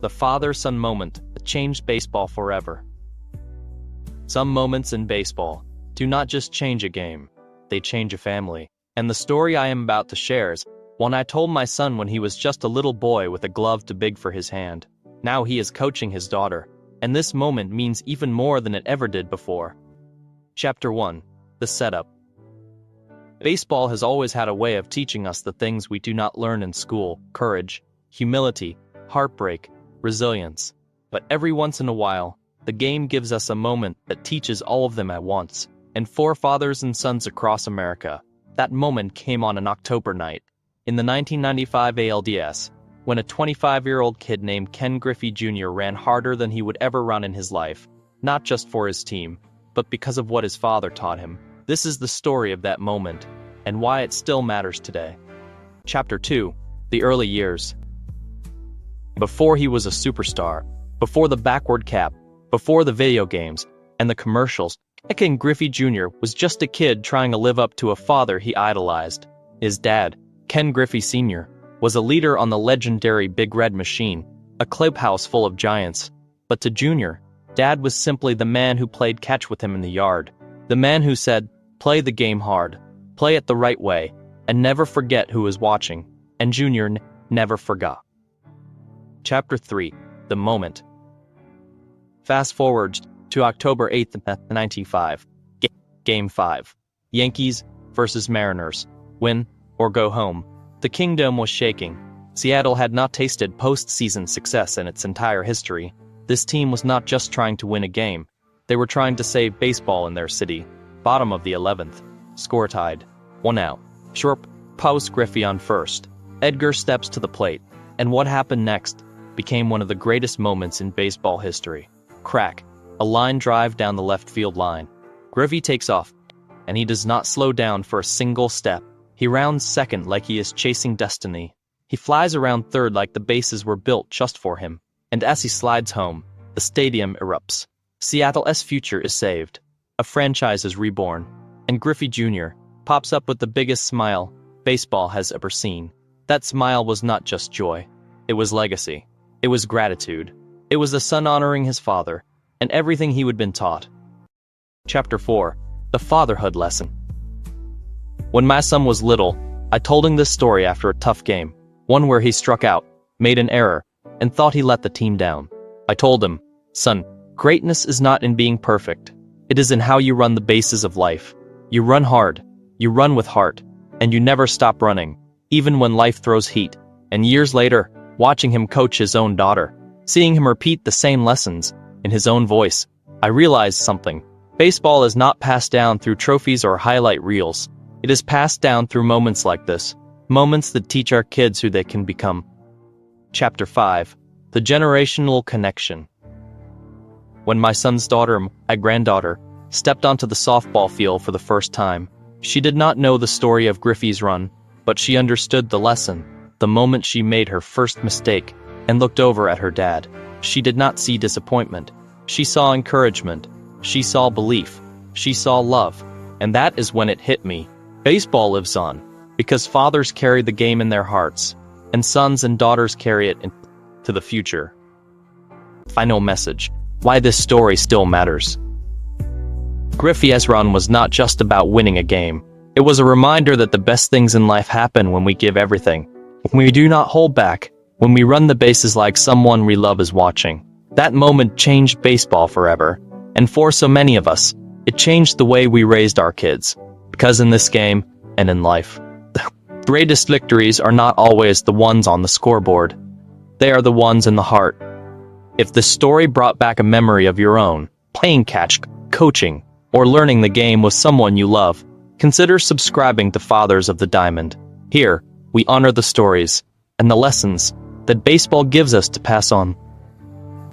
The father-son moment that changed baseball forever. Some moments in baseball do not just change a game, they change a family. And the story I am about to share is one I told my son when he was just a little boy with a glove too big for his hand. Now he is coaching his daughter, and this moment means even more than it ever did before. Chapter 1. The Setup. Baseball has always had a way of teaching us the things we do not learn in school: courage, humility, heartbreak, resilience. But every once in a while, the game gives us a moment that teaches all of them at once. And for fathers and sons across America, that moment came on an October night in the 1995 ALDS, when a 25-year-old kid named Ken Griffey Jr. ran harder than he would ever run in his life, not just for his team, but because of what his father taught him. This is the story of that moment, and why it still matters today. Chapter 2. The Early Years. Before he was a superstar, before the backward cap, before the video games and the commercials, Ken Griffey Jr. was just a kid trying to live up to a father he idolized. His dad, Ken Griffey Sr., was a leader on the legendary Big Red Machine, a clubhouse full of giants. But to Jr., Dad was simply the man who played catch with him in the yard, the man who said, "Play the game hard, play it the right way, and never forget who is watching." And Jr. never forgot. Chapter 3. The Moment. Fast forward to October 8th, 1995. Game 5. Yankees versus Mariners. Win or go home. The kingdom was shaking. Seattle had not tasted postseason success in its entire history. This team was not just trying to win a game. They were trying to save baseball in their city. Bottom of the 11th. Score tied. 1 out. Sharp posts Griffey on first. Edgar steps to the plate. And what happened next became one of the greatest moments in baseball history. Crack. A line drive down the left field line. Griffey takes off, and he does not slow down for a single step. He rounds second like he is chasing destiny. He flies around third like the bases were built just for him. And as he slides home, the stadium erupts. Seattle's future is saved. A franchise is reborn. And Griffey Jr. pops up with the biggest smile baseball has ever seen. That smile was not just joy. It was legacy. It was gratitude. It was the son honoring his father, and everything he had been taught. Chapter 4. The Fatherhood Lesson. When my son was little, I told him this story after a tough game, one where he struck out, made an error, and thought he let the team down. I told him, "Son, greatness is not in being perfect. It is in how you run the bases of life. You run hard, you run with heart, and you never stop running, even when life throws heat." And years later, watching him coach his own daughter, seeing him repeat the same lessons in his own voice, I realized something. Baseball is not passed down through trophies or highlight reels. It is passed down through moments like this, moments that teach our kids who they can become. Chapter 5. The Generational Connection. When my son's daughter, my granddaughter, stepped onto the softball field for the first time, she did not know the story of Griffey's run, but she understood the lesson. The moment she made her first mistake and looked over at her dad, she did not see disappointment. She saw encouragement. She saw belief. She saw love. And that is when it hit me. Baseball lives on, because fathers carry the game in their hearts, and sons and daughters carry it into the future. Final message. Why this story still matters. Griffey's run was not just about winning a game. It was a reminder that the best things in life happen when we give everything. When we do not hold back, when we run the bases like someone we love is watching. That moment changed baseball forever. And for so many of us, it changed the way we raised our kids. Because in this game, and in life, the greatest victories are not always the ones on the scoreboard. They are the ones in the heart. If this story brought back a memory of your own, playing catch, coaching, or learning the game with someone you love, consider subscribing to Fathers of the Diamond. Here, we honor the stories and the lessons that baseball gives us to pass on.